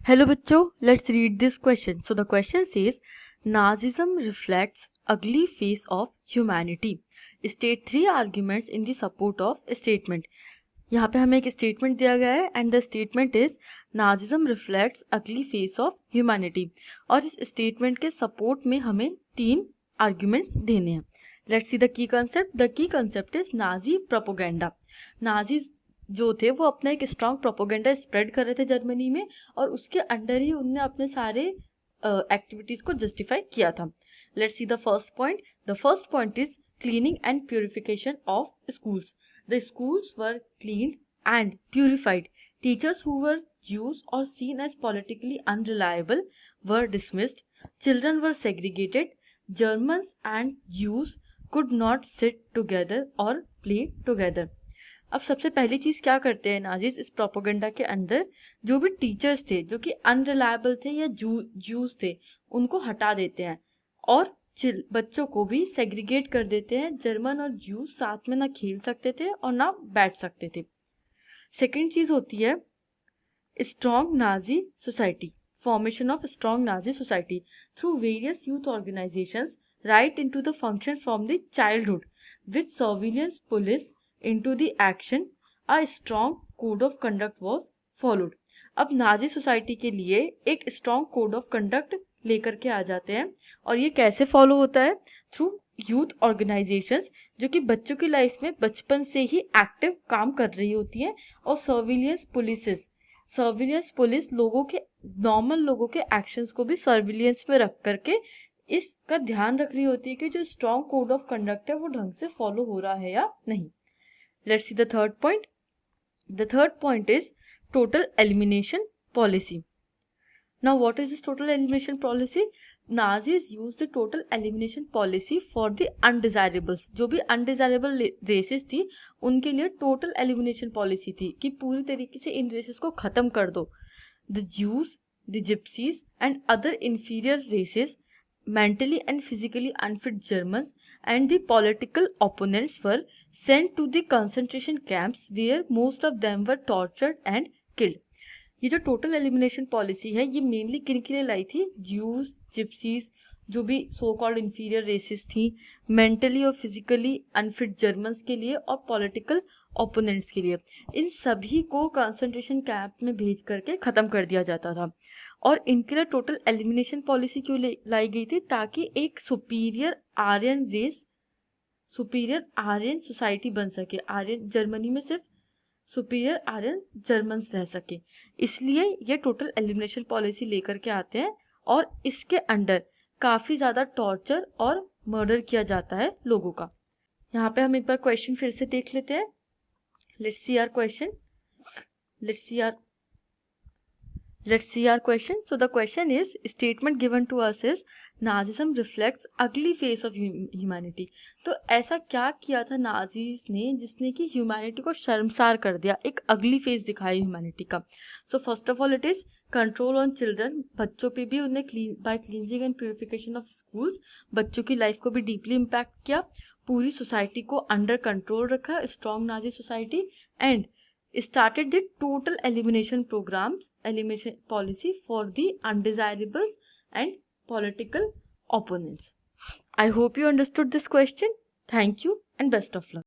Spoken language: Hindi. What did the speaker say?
Hello बच्चों, let's read this question. So the question says, Nazism reflects ugly face of humanity. State three arguments in the support of a statement. यहाँ पे हमें एक स्टेटमेंट दिया गया है and the statement is Nazism reflects अगली फेस ऑफ ह्यूमैनिटी, और इस स्टेटमेंट के सपोर्ट में हमें 3 आर्ग्यूमेंट्स देने हैं. Let's see the key concept. The key concept is Nazi propaganda. Nazi जो थे वो अपना एक स्ट्रॉन्ग प्रोपोगेंडा स्प्रेड कर रहे थे जर्मनी में, और उसके अंडर ही उनने अपने सारे एक्टिविटीज को जस्टिफाई किया था. Let's see the first point. The first point is cleaning and purification of schools. The schools were cleaned and purified. Teachers who were Jews or seen as politically unreliable were dismissed. Children were segregated. Germans and Jews could not sit together or play together. अब सबसे पहली चीज क्या करते हैं नाजीज इस प्रोपोगेंडा के अंदर, जो भी टीचर्स थे जो कि अनरिलायबल थे या जूस थे उनको हटा देते हैं, और बच्चों को भी सेग्रीगेट कर देते हैं. जर्मन और जू साथ में ना खेल सकते थे और ना बैठ सकते थे. सेकेंड चीज होती है strong Nazi society. Formation of strong Nazi society through various youth organisations right into the function from the childhood with surveillance police into the action. A strong code of conduct was followed. अब नाजी सोसाइटी के लिए एक स्ट्रॉन्ग कोड ऑफ कंडक्ट लेकर के आ जाते हैं, और ये कैसे फॉलो होता है? थ्रू यूथ ऑर्गेनाइजेशंस जो कि बच्चों की लाइफ में बचपन से ही एक्टिव काम कर रही होती हैं, और सर्विलियंस पुलिस लोगों के नॉर्मल लोगों के एक्शंस को भी सर्विलियंस में रख करके इसका ध्यान रख रही होती है कि जो स्ट्रॉन्ग कोड ऑफ कंडक्ट है वो ढंग से फॉलो हो रहा है या नहीं. Let's see the third point. The third point is total elimination policy. Now what is this total elimination policy? Nazis used the total elimination policy for the undesirables. जो भी undesirable races थी उनके लिए total elimination policy थी कि पूरी तरीके से इन races को खत्म कर दो. The Jews, the Gypsies and other inferior races, mentally and physically unfit Germans and the political opponents were sent to the concentration camps where most of them were tortured and killed. ये जो टोटल एलिमिनेशन पॉलिसी है ये मेनली किन के लिए लाई थी? ज्यूज, जिप्सीज, जो भी सो कॉल्ड इंफीरियर रेसेस थी, मेंटली और फिजिकली अनफिट जर्मन्स के लिए, और पॉलिटिकल ओपोनेंट्स के लिए. इन सभी को कंसंट्रेशन कैंप में भेज करके खत्म कर दिया जाता था. और इनके लिए टोटल एलिमिनेशन पॉलिसी क्यों लाई गई थी? ताकि एक सुपीरियर आर्यन सोसाइटी बन सके. आर्यन जर्मनी में सिर्फ सुपीरियर आर्यन जर्मन्स रह सके, इसलिए ये टोटल एलिमिनेशन पॉलिसी लेकर के आते हैं, और इसके अंडर काफी ज्यादा टॉर्चर और मर्डर किया जाता है लोगों का. यहाँ पे हम एक बार क्वेश्चन फिर से देख लेते हैं. Let's see our question. So the question is, statement given to us is Nazism reflects ugly face of humanity. तो ऐसा क्या किया था नाजीज ने जिसने कि ह्यूमैनिटी को शर्मसार कर दिया, एक अगली फेस दिखाई ह्यूमैनिटी का. So first of all it is control on children. बच्चों पे भी उन्हें by cleansing and purification of schools बच्चों की लाइफ को भी डीपली इम्पैक्ट किया. पूरी सोसाइटी को अंडर कंट्रोल रखा, strong Nazi society, and started the total elimination policy for the undesirables and political opponents. I hope you understood this question. Thank you and best of luck.